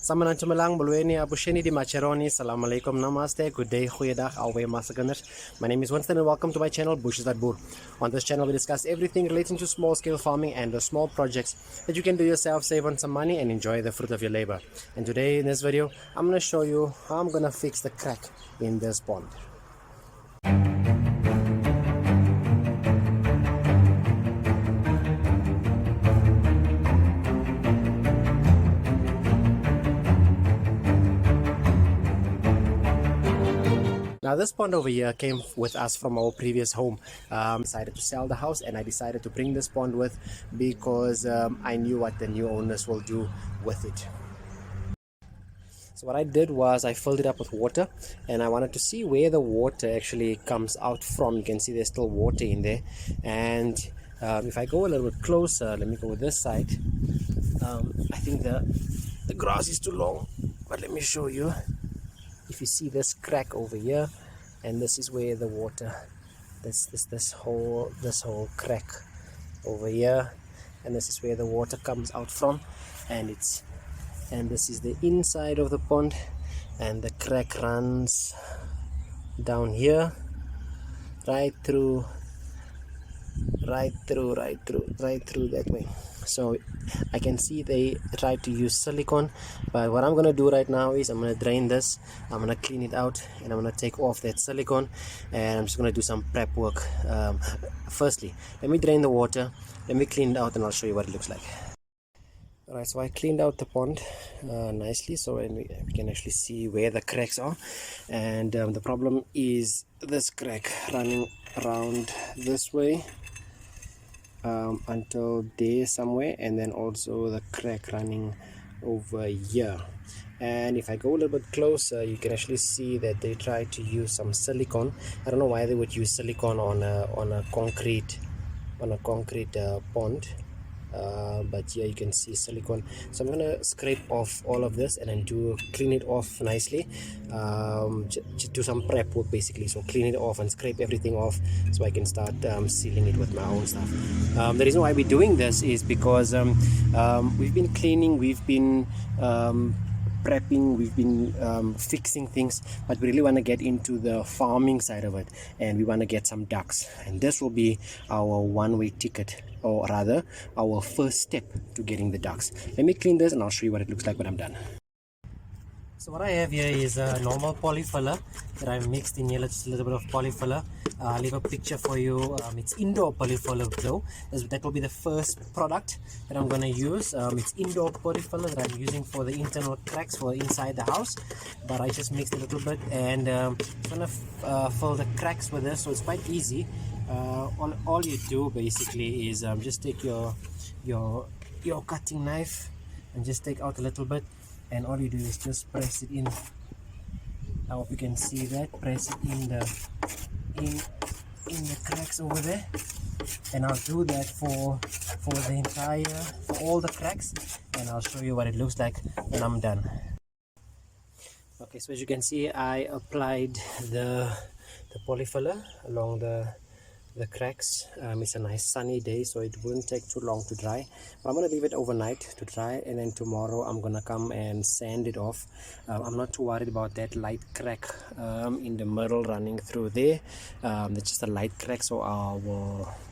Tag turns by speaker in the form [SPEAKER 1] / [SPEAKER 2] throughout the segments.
[SPEAKER 1] Samanan Tumalang, Bulweni, Abusheni di Macheroni, Salam Alaikum, Namaste, good day, Goeiedag, alweer Massaganders. My name is Winston and welcome to my channel, Bushes at Boer. On this channel, we discuss everything relating to small scale farming and the small projects that you can do yourself, save on some money, and enjoy the fruit of your labor. And today in this video, I'm going to show you how I'm going to fix the crack in this pond. Now this pond over here came with us from our previous home. Decided to sell the house and I decided to bring this pond with because I knew what the new owners will do with it. So what I did was I filled it up with water and I wanted to see where the water actually comes out from. You can see there's still water in there, and if I go a little bit closer, let me go this side. I think the grass is too long, but let me show you. If you see this crack over here, and this is where the water, this whole crack over here, and this is where the water comes out from, and this is the inside of the pond, and the crack runs down here right through that way. So I can see they tried to use silicone, but what I'm going to do right now is I'm going to drain this, I'm going to clean it out, and I'm going to take off that silicone, and I'm just going to do some prep work. Firstly, let me drain the water, let me clean it out, and I'll show you what it looks like. Alright, so I cleaned out the pond nicely, so we can actually see where the cracks are, and the problem is this crack running around this way until there somewhere, and then also the crack running over here. And if I go a little bit closer, you can actually see that they tried to use some silicone. I don't know why they would use silicone on a concrete pond, but here you can see silicone. So I'm gonna scrape off all of this and then clean it off nicely, do some prep work basically. So clean it off and scrape everything off so I can start sealing it with my own stuff. The reason why we're doing this is because we've been cleaning, we've been prepping, we've been fixing things, but we really want to get into the farming side of it, and we want to get some ducks, and this will be our one-way ticket, or rather our first step to getting the ducks. Let me clean this and I'll show you what it looks like when I'm done. So what I have here is a normal polyfiller that I mixed in here, just a little bit of polyfiller. I'll leave a picture for you. It's indoor polyfiller though. That will be the first product that I'm going to use. It's indoor polyfiller that I'm using for the internal cracks for inside the house, but I just mixed a little bit, and I'm going to fill the cracks with this, so it's quite easy. All you do basically is just take your cutting knife and just take out a little bit, and all you do is just press it in. I hope you can see that. Press it in the cracks over there, and I'll do that for all the cracks, and I'll show you what it looks like when I'm done. Okay, so as you can see, I applied the polyfiller along the cracks. It's a nice sunny day, so it won't take too long to dry, but I'm going to leave it overnight to dry, and then tomorrow I'm going to come and sand it off. I'm not too worried about that light crack in the middle running through there. It's just a light crack, so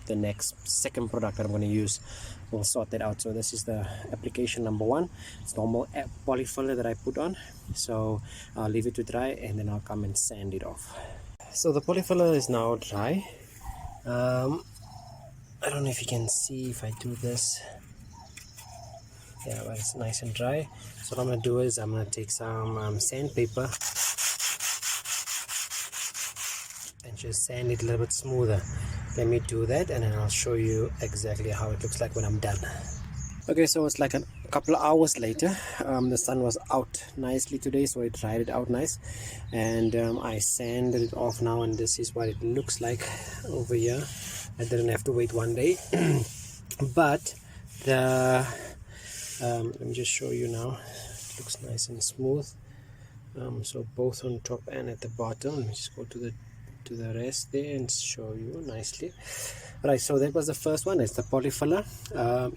[SPEAKER 1] the second product that I'm going to use will sort that out. So this is the application number one. It's normal polyfiller that I put on, so I'll leave it to dry and then I'll come and sand it off. So the polyfiller is now dry. I don't know if you can see if I do this. Yeah, but it's nice and dry. So what I'm going to do is I'm going to take some sandpaper and just sand it a little bit smoother. Let me do that, and then I'll show you exactly how it looks like when I'm done. Okay, so it's like a couple of hours later. The sun was out nicely today, so it dried it out nice, and I sanded it off now, and this is what it looks like over here. I didn't have to wait one day. But let me just show you now. It looks nice and smooth, so both on top and at the bottom. Let me just go to the do the rest there and show you nicely. Right, so that was the first one. It's the polyfiller.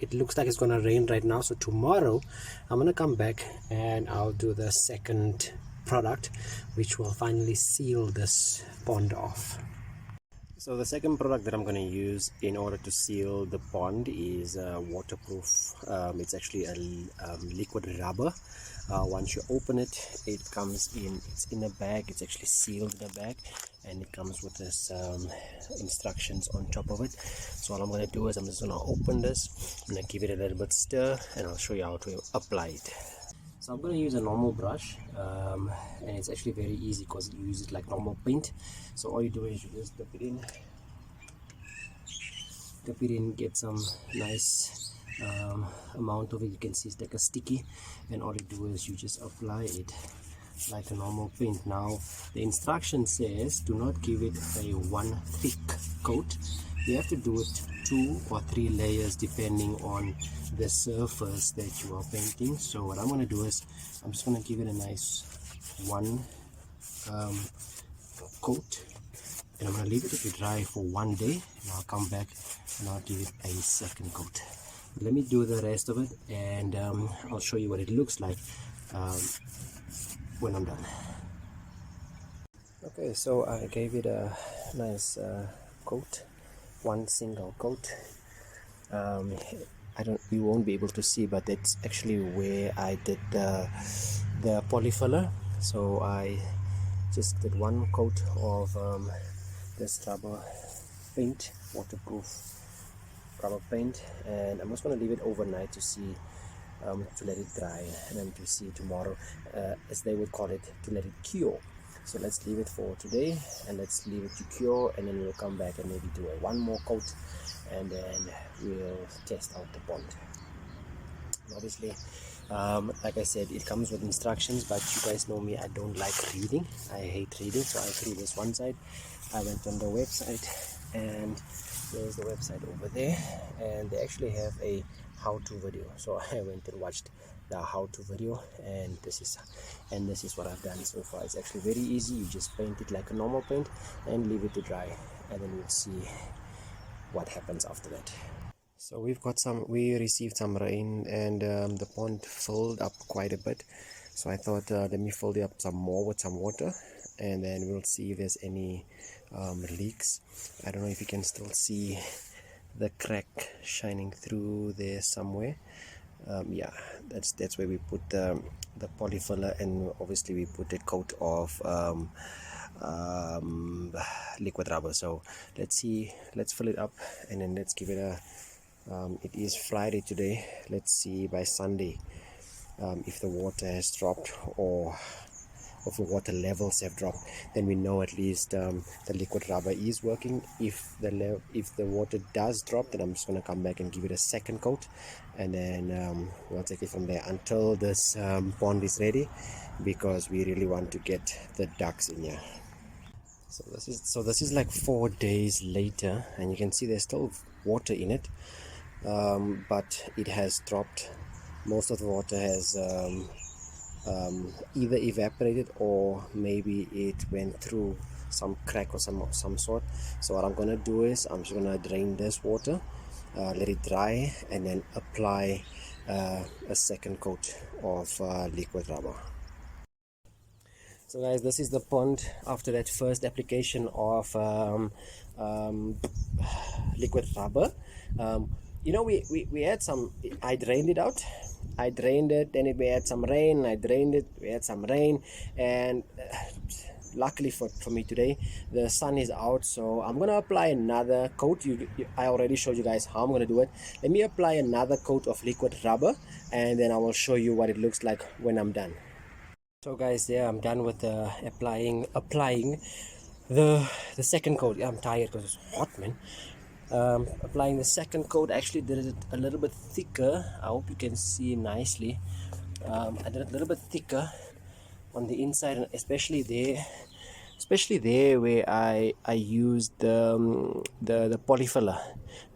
[SPEAKER 1] It looks like it's gonna rain right now, so tomorrow I'm gonna come back and I'll do the second product, which will finally seal this pond off. So the second product that I'm going to use in order to seal the pond is waterproof. It's actually a liquid rubber. Once you open it, it comes in, it's in a bag, it's actually sealed in a bag, and it comes with this instructions on top of it. So all I'm going to do is I'm just going to open this, I'm going to give it a little bit stir, and I'll show you how to apply it. So I'm going to use a normal brush, and it's actually very easy because you use it like normal paint. So all you do is you just dip it in, get some nice amount of it. You can see it's like a sticky, and all you do is you just apply it like a normal paint. Now the instruction says do not give it a one thick coat. You have to do it 2 or 3 layers depending on the surface that you are painting. So what I'm going to do is I'm just going to give it a nice one coat, and I'm going to leave it to dry for 1 day, and I'll come back and I'll give it a second coat. Let me do the rest of it, and I'll show you what it looks like when I'm done. Okay, so I gave it a nice coat, one single coat. You won't be able to see, but that's actually where I did the polyfiller. So I just did one coat of this rubber paint, waterproof rubber paint, and I'm just going to leave it overnight to see to let it dry, and then to see tomorrow, as they would call it, to let it cure. So let's leave it for today, and let's leave it to cure, and then we'll come back and maybe do one more coat, and then we'll test out the pond. Obviously, like I said, it comes with instructions, but you guys know me, I don't like reading. I hate reading, so I threw this one side. I went on the website, and there's the website over there, and they actually have a how-to video. So I went and watched the how-to video, and this is what I've done so far. It's actually very easy. You just paint it like a normal paint and leave it to dry, and then we'll see what happens after that. So we received some rain, and the pond filled up quite a bit. So I thought let me fill it up some more with some water, and then we'll see if there's any leaks. I don't know if you can still see the crack shining through there somewhere. Yeah, that's where we put the polyfiller, and obviously we put a coat of liquid rubber. So let's fill it up, and then let's give it a it is Friday today. Let's see by Sunday if the water has dropped, or if the water levels have dropped. Then we know at least the liquid rubber is working. If the water does drop, then I'm just going to come back and give it a second coat, and then we'll take it from there until this pond is ready, because we really want to get the ducks in here. So this is like 4 days later, and you can see there's still water in it, but it has dropped. Most of the water has either evaporated, or maybe it went through some crack or some sort. So what I'm gonna do is I'm just gonna drain this water, let it dry, and then apply a second coat of liquid rubber. So guys, this is the pond after that first application of liquid rubber. You know, we had some, I drained it out, then we had some rain, I drained it, we had some rain, and luckily for me today, the sun is out, so I'm gonna apply another coat. I already showed you guys how I'm gonna do it. Let me apply another coat of liquid rubber, and then I will show you what it looks like when I'm done. So guys, yeah, I'm done with applying the second coat. Yeah, I'm tired because it's hot, man. Applying the second coat. I actually did it a little bit thicker. I hope you can see nicely. I did it a little bit thicker on the inside, and especially there where I used the polyfiller.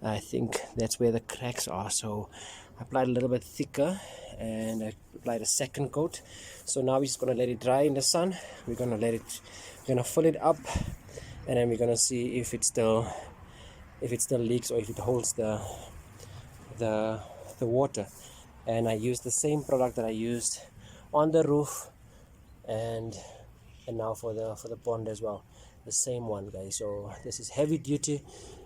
[SPEAKER 1] I think that's where the cracks are. So I applied a little bit thicker, and I applied a second coat. So now we're just gonna let it dry in the sun. We're gonna fill it up, and then we're gonna see if it still leaks or if it holds the the water. And I used the same product that I used on the roof and now for the pond as well, the same one, guys. So this is heavy duty,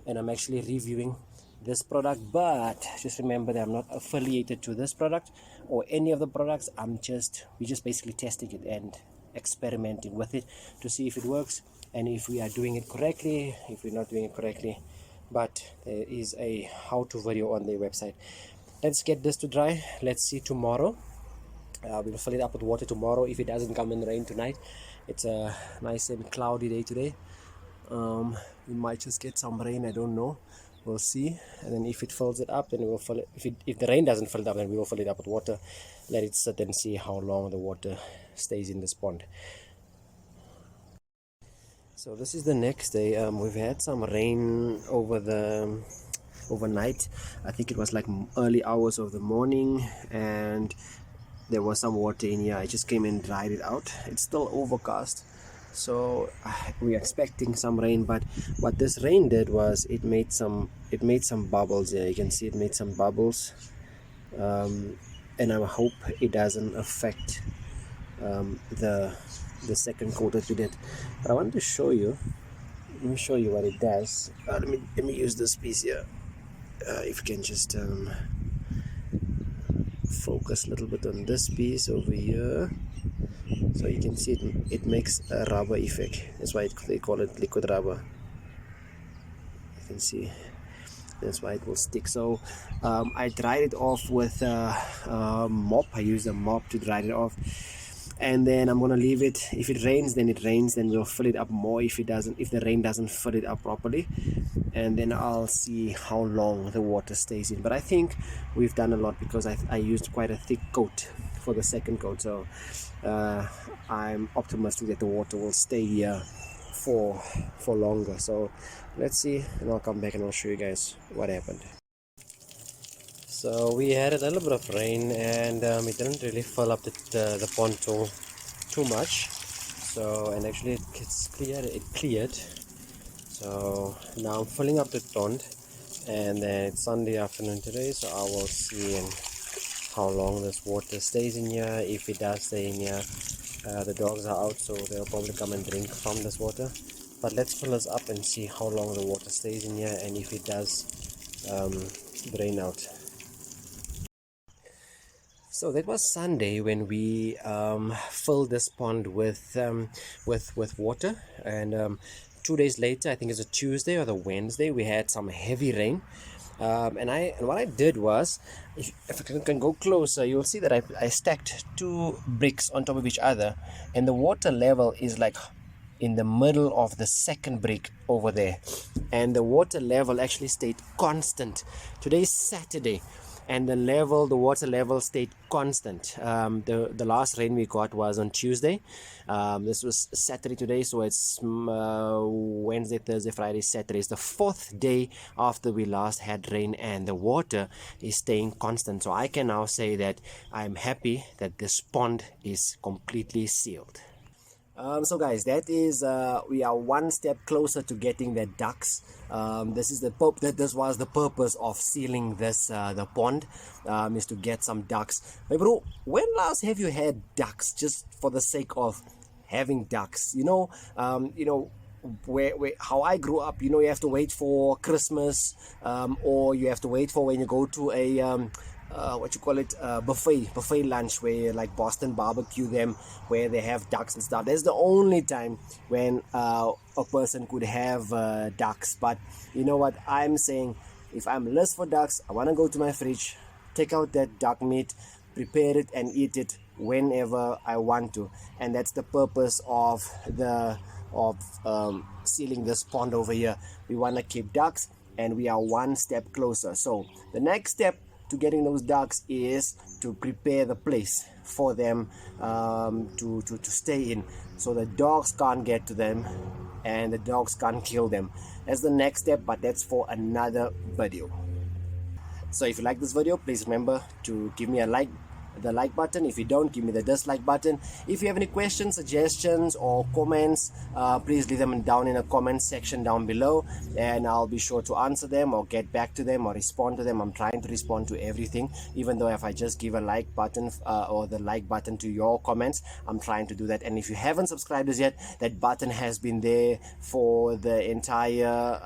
[SPEAKER 1] and I'm actually reviewing this product, but just remember that I'm not affiliated to this product or any of the products. We're just basically testing it and experimenting with it to see if it works and if we are doing it correctly, if we're not doing it correctly. But there is a how-to video on their website. Let's get this to dry. Let's see tomorrow. We'll fill it up with water tomorrow if it doesn't come in rain tonight. It's a nice and cloudy day today. We might just get some rain, I don't know, we'll see. And then if it fills it up, then we will fill it. If the rain doesn't fill it up, then we will fill it up with water, let it sit and see how long the water stays in this pond. So this is the next day. We've had some rain overnight. I think it was like early hours of the morning, and there was some water in here. I just came and dried it out. It's still overcast, so we're expecting some rain. But what this rain did was it made some bubbles. Yeah, you can see it made some bubbles, and I hope it doesn't affect the second coat that we did. But I want to show you. Let me show you what it does. Let me use this piece here. If you can just focus a little bit on this piece over here, so you can see it makes a rubber effect. That's why they call it liquid rubber. You can see that's why it will stick. So I dried it off with a mop. I used a mop to dry it off, and then I'm gonna leave it. If it rains, then it rains, then we'll fill it up more. If the rain doesn't fill it up properly, and then I'll see how long the water stays in. But I think we've done a lot because I used quite a thick coat for the second coat, so I'm optimistic that the water will stay here for longer. So let's see, and I'll come back and I'll show you guys what happened. So we had a little bit of rain, and it didn't really fill up the pond too much. So, and actually it cleared. So now I'm filling up the pond, and then it's Sunday afternoon today, so I will see how long this water stays in here. If it does stay in here, the dogs are out, so they'll probably come and drink from this water. But let's fill this up and see how long the water stays in here, and if it does drain out. So that was Sunday when we filled this pond with water, and 2 days later, I think it's a Tuesday or the Wednesday, we had some heavy rain. And what I did was, if I can go closer, you'll see that I stacked 2 bricks on top of each other, and the water level is like in the middle of the second brick over there, and the water level actually stayed constant. Today's Saturday, and the water level stayed constant. The last rain we got was on Tuesday. This was Saturday today, so it's Wednesday, Thursday, Friday, Saturday. It's the 4th day after we last had rain, and the water is staying constant. So I can now say that I'm happy that this pond is completely sealed. So guys, that is we are one step closer to getting the ducks. This was the purpose of sealing this the pond, is to get some ducks. Hey bro, when last have you had ducks just for the sake of having ducks? Where how I grew up, you have to wait for Christmas, or you have to wait for when you go to a buffet lunch, where like Boston barbecue them, where they have ducks and stuff. That's the only time when a person could have ducks. But you know what I'm saying, if I'm list for ducks, I want to go to my fridge, take out that duck meat, prepare it and eat it whenever I want to. And that's the purpose of sealing this pond over here. We want to keep ducks, and we are one step closer. So the next step to getting those ducks is to prepare the place for them to stay in, so the dogs can't get to them and the dogs can't kill them. That's the next step, but that's for another video. So if you like this video, please remember to give me a like, the like button. If you don't, give me the dislike button. If you have any questions, suggestions, or comments, please leave them down in the comment section down below, and I'll be sure to answer them or get back to them or respond to them. I'm trying to respond to everything, even though if I just give a like button or the like button to your comments, I'm trying to do that. And if you haven't subscribed as yet, that button has been there for the entire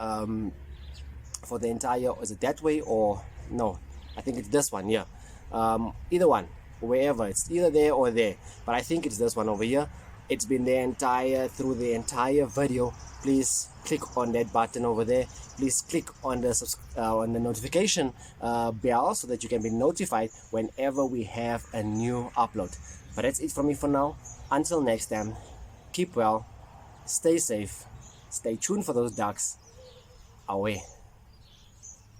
[SPEAKER 1] is it that way, or no, I think it's this one, yeah. Either one, wherever, it's either there or there, but I think it's this one over here. It's been there through the entire video. Please click on that button over there. Please click on the notification bell so that you can be notified whenever we have a new upload. But that's it from me for now. Until next time, keep well, stay safe, stay tuned for those ducks. Away.